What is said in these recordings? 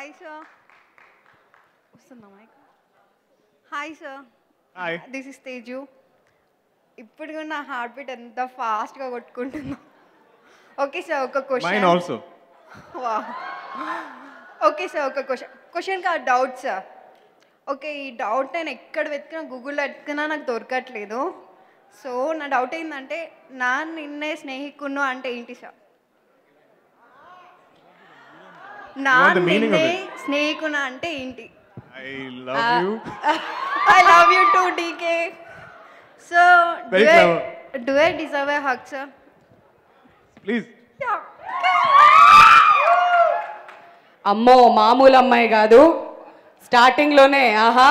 Hi sir. వస్తుందా mic? Hi sir. Hi. This is Teju. ఇప్పుడు కూడా నా హార్ట్ బీట్ ఎంత ఫాస్ట్గా కొట్టుకుంటుందో. ఓకే సార్, ఒక Mine question. also. Okay sir, ఒక క్వశ్చన్ కాదు, డౌట్ సార్. ఓకే, ఈ డౌట్ నేను ఎక్కడ వెతికినా, గూగుల్లో వెతికినా నాకు దొరకట్లేదు. సో నా డౌట్ ఏంటంటే, నా నిన్నే స్నేహికును అంటే ఏంటి సార్? నా want the meaning of నిన్నే it? స్నేహికును అంటే ఏంటి? I love you. I love you too, DK. So, Very clever. do I deserve a hug, sir? Please. Yeah. అమ్మో మామూలు అమ్మాయి కాదు, స్టార్టింగ్లోనే ఆహా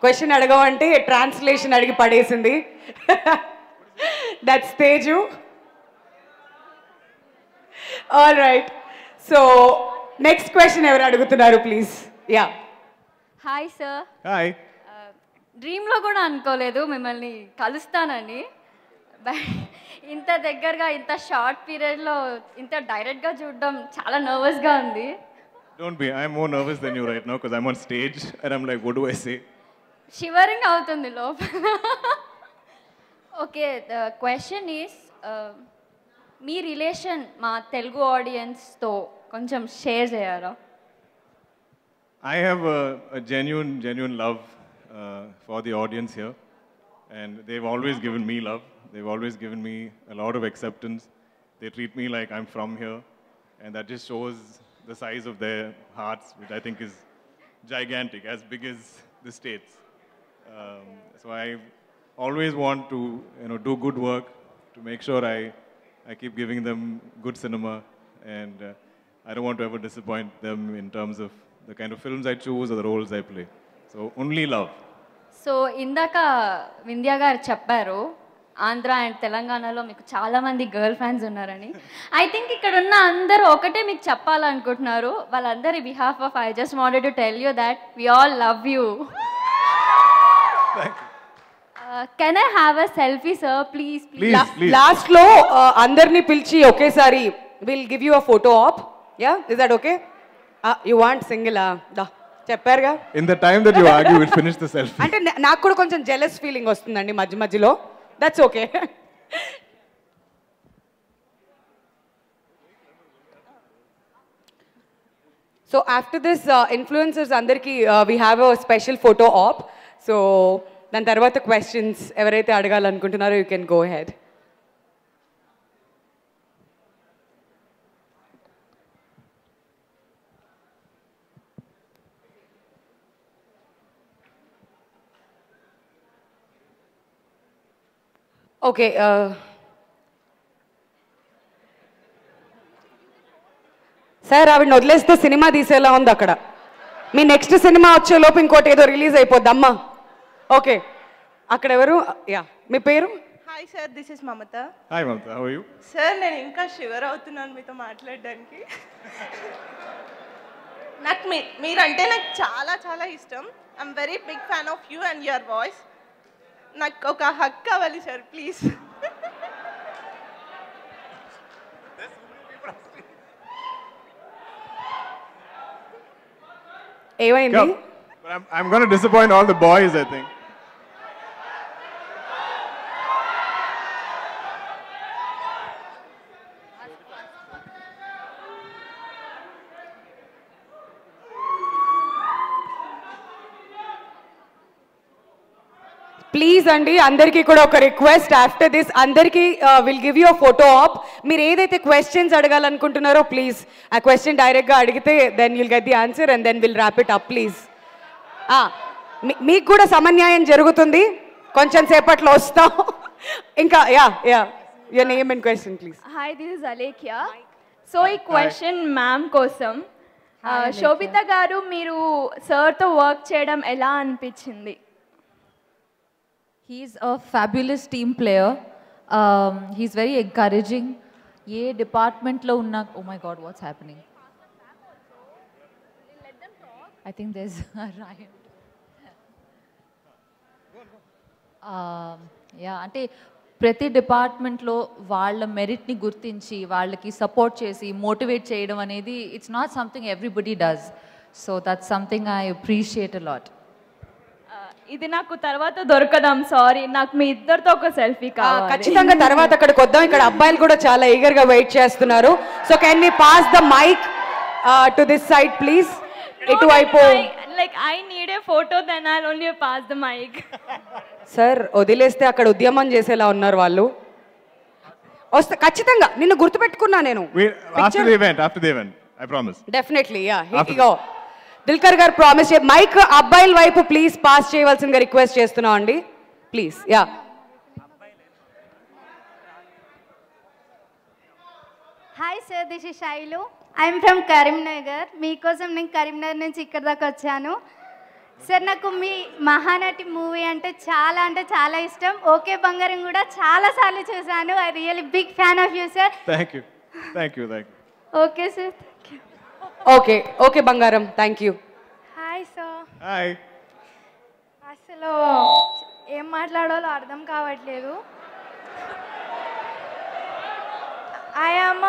క్వశ్చన్ అడగమంటే ట్రాన్స్లేషన్ అడిగి పడేసింది. That's Teju. All right, so next question ఎవరు అడుగుతున్నారు please? Yeah. Hi sir. Hi. డ్రీమ్లో కూడా అనుకోలేదు మిమ్మల్ని కలుస్తానని. ఇంత దగ్గరగా ఇంత షార్ట్ పీరియడ్లో ఇంత డైరెక్ట్గా చూడడం చాలా నర్వస్గా ఉంది. Don't be. I'm more nervous than you right now because I'm on stage and I'm like, what do I say? Shivering అవుతుంది లోపల. Okay, the question is, me relation మా తెలుగు ఆడియన్స్తో కొంచెం షేర్ చేయరా? I have a genuine love for the audience here, and they've always given me love. They've always given me a lot of acceptance. They treat me like I'm from here, and that just shows the size of their hearts, which I think is gigantic, as big as the States. So I always want to, do good work to make sure I keep giving them good cinema, and I don't want to ever disappoint them in terms of the kind of films I choose or the roles I play. So only love. So ఇందాక వింధ్య గారు చెప్పారు Andhra and తెలంగాణలో మీకు చాలామంది girl fans ఉన్నారని. I think ఇక్కడ ఉన్న అందరూ ఒకటే మీకు చెప్పాలనుకుంటున్నారు. వాళ్ళందరి behalf of I just wanted to tell you that we all love you. Can I have a selfie sir please? Please. Last లో అందరినీ పిలిచి ఒకేసారి will give you a photo op. Yeah, is that okay? You want single? దా చెప్పారుగా. In the time that you argue, we'll finish the selfie. అంటే నాకు కూడా కొంచెం జెలస్ ఫీలింగ్ వస్తుందండి మధ్య మధ్యలో. That's okay. So after this influencers అందరికీ we have a special photo op. So దాని తర్వాత క్వశ్చన్స్ ఎవరైతే అడగాలనుకుంటున్నారో you can go head. Okay, sir ఆవిడని వదిలేస్తే సినిమా తీసేలా ఉంది అక్కడ. మీ నెక్స్ట్ సినిమా వచ్చేలోపు ఇంకోటి ఏదో రిలీజ్ అయిపోద్ది అమ్మా. ఓకే, అక్కడ ఎవరు? యా, మీ పేరు? Hi sir, this is Mamata. Hi, Mamta. How are you? Sir, నేను ఇంకా షివర్ అవుతున్నాను మీతో మాట్లాడడానికి. నాకు మీరంటే నాకు చాలా చాలా ఇష్టం. I'm very big fan of you and your voice. నాకు ఒక హక్ కావాలి సార్, ప్లీజ్. ఏమైంది? Come. But I'm going to disappoint all the boys, I think. Please అండి, అందరికీ కూడా ఒక రిక్వెస్ట్. ఆఫ్టర్ దిస్ అందరికీ will give you a photo op. మీరు ఏదైతే క్వశ్చన్స్ అడగాలనుకుంటున్నారో ప్లీజ్ ఆ క్వశ్చన్ డైరెక్ట్గా అడిగితే then you'll get the answer and then will wrap it up please. మీకు కూడా సమన్యాయం జరుగుతుంది, కొంచెం సేపట్లో వస్తాం. ఇంకా your name and question please. Hi, this is Alekhya. So ఈ క్వశ్చన్ మ్యామ్ కోసం. శోభిత గారు, మీరు సార్తో వర్క్ చేయడం ఎలా అనిపించింది? He's a fabulous team player. He's very encouraging. Ye department lo unna, oh my god, what's happening? I think there's a riot. Yeah, ante ప్రతి డిపార్ట్మెంట్లో వాళ్ళ మెరిట్ని గుర్తించి వాళ్ళకి సపోర్ట్ చేసి మోటివేట్ చేయడం అనేది it's not something everybody does. So that's something I appreciate a lot. ఇది నాకు తర్వాత దొరకదాం, సారీ. నాకు మీ ఇద్దరితో ఒక సెల్ఫీ కావాలి. ఖచ్చితంగా తర్వాత అక్కడికి వద్దాం. ఇక్కడ అబ్బాయిలు కూడా చాలా ఈగర్ గా వెయిట్ చేస్తున్నారు. So can we pass the mic to this side please? ఇటువైపు. Like I need a photo, then I only pass the mic. Sir వదిలేస్తే అక్కడ ఉద్యమం చేసేలా ఉన్నారు వాళ్ళు. వస్తే ఖచ్చితంగా నిన్ను గుర్తుపెట్టుకున్నా నేను. After the event, I promise. Definitely yeah. ఇగో దిల్కర్ గారు ప్రామిస్ మైక్ అబ్బాయిల వైపు ప్లీజ్ పాస్ చేయవలసిందిగా రిక్వెస్ట్ చేస్తున్నాం అండి please. Yeah hi sir, this is Shailu. I'm from Karimnagar. మీకోసం నేను కరీంనగర్ నుంచి ఇక్కడ దాకా వచ్చాను. సార్ నాకు మీ మహానటి మూవీ అంటే చాలా ఇష్టం. ఓకే బంగారం కూడా చాలా సార్లు చూశాను. I really big fan of you sir. Thank you. Okay sir, thank you. Okay బంగారం, thank you. Hi sir. Hi. అసలు ఏం మాట్లాడాలో అర్థం కావట్లేదు. I am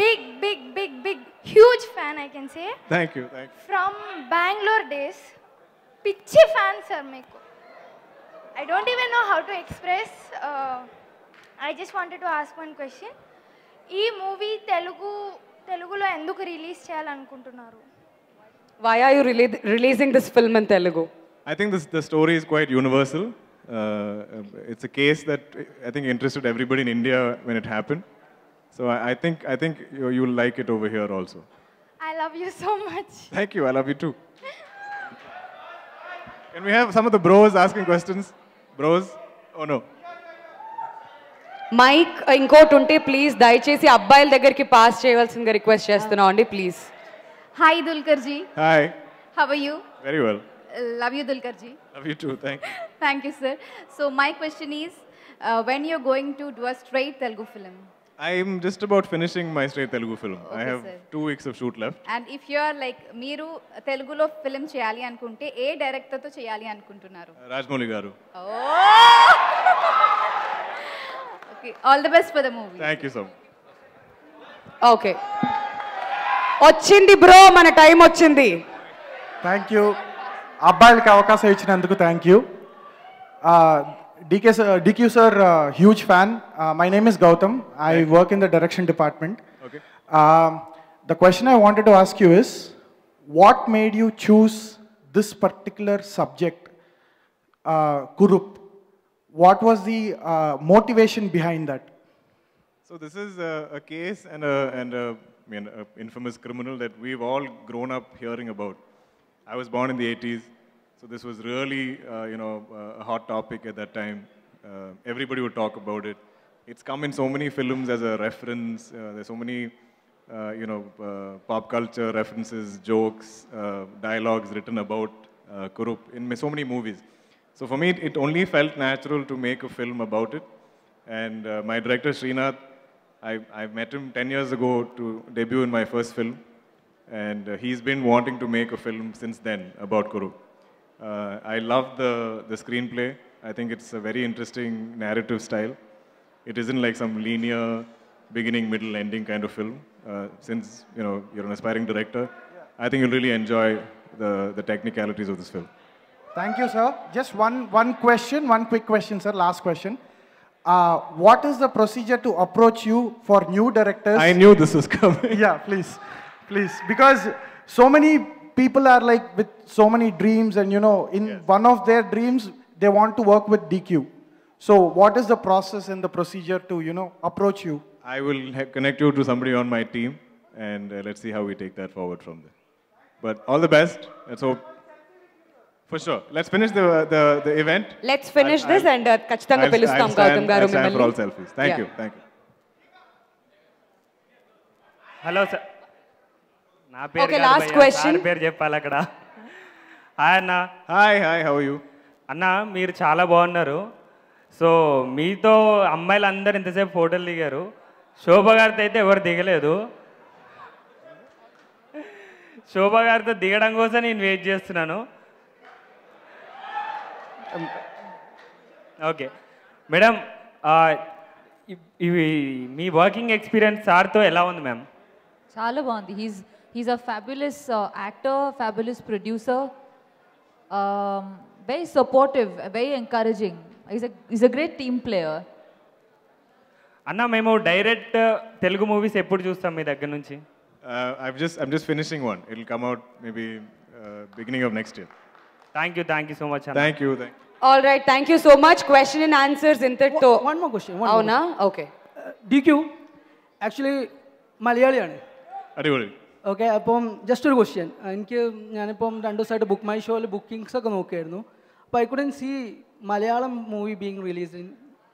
big huge fan, I can say. Thank you. From Bengaluru days. పిచ్చి fan sir మీకు. I don't even know how to express. I just wanted to ask one question. ఈ movie తెలుగులో ఎందుకు రిలీజ్ చేయాలనుకుంటున్నారు? Why are you releasing this film in Telugu? I think the story is quite universal. It's a case that I think interested everybody in India when it happened. So I think you'll like it over here also. I love you so much. Thank you. I love you too. Can we have some of the bros asking questions? Bros? Oh no. Mike ఇంకోటి ఉంటే please దయచేసి అబ్బాయిల దగ్గరికి pass చేయవలసిందిగా request చేస్తున్నాం అండి please. Hi Dulkarji. Hi. How are you? Very well. Love you Dulkarji. Love you too. Thank you. Thank you sir. So my question is, when you're going to do a straight Telugu film? I'm just about finishing my straight Telugu film. I Okay, have sir. 2 weeks of shoot left. And if you are like మీరు తెలుగులో film చేయాలి అనుకుంటే ఏ డైరెక్టర్తో చేయాలి అనుకుంటున్నారు? Rajmouli Garu. Okay, all the best for the movie. Thank you so much. Okay వచ్చింది bro, మన time వచ్చింది. Thank you. అబ్బాయిలకి అవకాశం ఇచ్చినందుకు thank you. DQ sir, huge fan. My name is Gautam. I work in the direction department. Okay. The question I wanted to ask you is, what made you choose this particular subject, Kurup? What was the motivation behind that? So this is a case and a infamous criminal that we've all grown up hearing about. I was born in the 80s, so this was really a hot topic at that time. Everybody would talk about it. It's come in so many films as a reference. There's so many pop culture references, jokes, dialogues written about Kurup in so many movies. So for me, it only felt natural to make a film about it. And my director, Srinath, I met him 10 years ago to debut in my first film. And he's been wanting to make a film since then about Kurup. I love the screenplay. I think it's a very interesting narrative style. It isn't like some linear beginning, middle, ending kind of film. Since you're an aspiring director, I think you'll really enjoy the technicalities of this film. Thank you, sir. Just one question, one quick question, sir. Last question. What is the procedure to approach you for new directors? I knew this was coming. Yeah, please. Because so many people are like with so many dreams, and in one of their dreams, they want to work with DQ. So what is the process and the procedure to, approach you? I will connect you to somebody on my team, and let's see how we take that forward from there. But all the best. Let's hope. For sure. Let's finish the event. Let's finish this and ఖచ్చితంగా పిలుస్తాం గౌతమ్ గారు I'll stand for all మిమ్మల్ని. selfies. Thank you. Hello sir, నా పేరు Okay, కాదు last భయ్యా, question. Sir పేరు చెప్పాలి అక్కడ. హాయ్ అన్న. Hi, how are you? అన్న మీరు చాలా బాగున్నారు. సో మీతో అమ్మాయిలందరూ ఇంతసేపు ఫోటోలు దిగారు. శోభ గారితో అయితే ఎవరు దిగలేదు. శోభ గారితో దిగడం కోసం నేను వెయిట్ చేస్తున్నాను. ఓకే మేడం, ఇవి మీ వర్కింగ్ ఎక్స్పీరియన్స్ సార్తో ఎలా ఉంది మ్యామ్? చాలా బాగుంది. He's a fabulous actor, fabulous producer, very supportive, very encouraging. He's a great team player. అన్న మేము డైరెక్ట్ తెలుగు మూవీస్ ఎప్పుడు చూస్తాం మీ దగ్గర నుంచి? I'm just finishing one. It'll come out maybe beginning of next year. Thank you so much అన్న. Thank you. All right, thank you so much. Question and answers ఇంతటితో. One more question. అవునా? Okay. DQ actually മലയാളിയാണ്. അടിപൊളി. Okay, അപ്പം just ഒരു question. എനിക്ക് ഞാനിപ്പം 2 ദിവസമായിട്ട് ബുക്ക് മൈ ഷോയിൽ ബുക്കിംഗ്സ് ഒക്കെ നോക്കിയായിരുന്നു. അപ്പോൾ I couldn't see Malayalam movie being released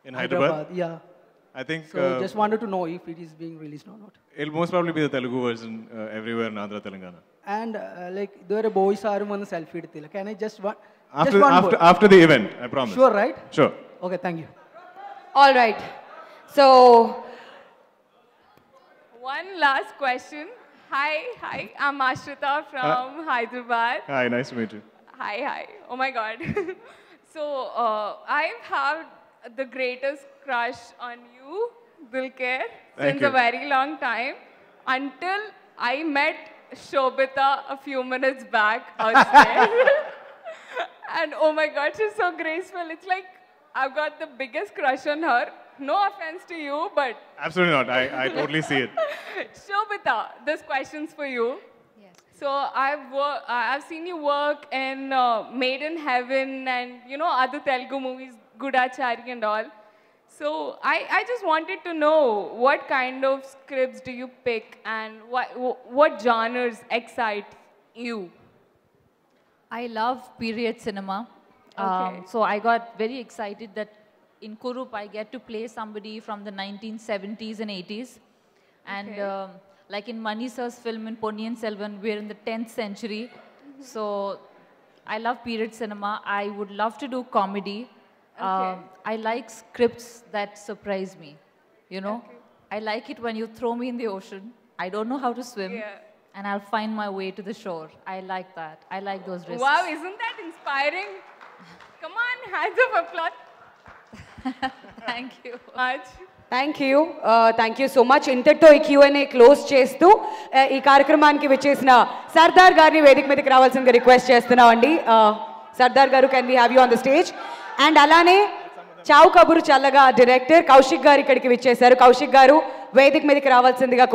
in Hyderabad. Yeah, I think so just wanted to know if it is being released or not. It'll most probably be the Telugu version everywhere in Andhra Telangana. And like ഇതുവരെ boys ആരും വന്ന് selfie എടുത്തില്ല. Can I just one after the event, I promise. Sure, right? Sure. Okay, thank you. All right. So One last question. Hi, I'm Ashrita from Hyderabad. Hi, nice to meet you. Hi. Oh my God. So I've had the greatest crush on you, Dulquer, since a very long time, until I met Shobita a few minutes back outside. And oh my God, she's so graceful. It's like I've got the biggest crush on her. No offense to you, but... Absolutely not. I totally see it. Shobita, this question's for you. Yes. So I've seen you work in Made in Heaven and, you know, other Telugu movies, Gudachari and all. So I just wanted to know what kind of scripts do you pick and what genres excite you? I love period cinema. Okay. So I got very excited that in Kurup I get to play somebody from the 1970s and 80s. And like in Mani Sir's film in Ponniyin Selvan, we're in the 10th century. So I love period cinema. I would love to do comedy. I like scripts that surprise me, you know. I like it when you throw me in the ocean. I don't know how to swim. And I'll find my way to the shore. I like that. I like those risks. Wow, isn't that inspiring? Come on, hands of applause. Thank you. Much. Thank you so much. ఇంతటితో ఈ Q&A close చేస్తూ ఈ కార్యక్రమానికి వచ్చేసిన సర్దార్ గారిని వేదిక మీదకి రావాల్సిందిగా రిక్వెస్ట్ చేస్తున్నామండి. Sardar garu, can we have you on the stage? And అలానే చావు కబురు చల్లగా డైరెక్టర్ కౌశిక్ గారు ఇక్కడికి విచ్చేశారు. కౌశిక్ గారు వేదిక మీదకి రావాల్సిందిగా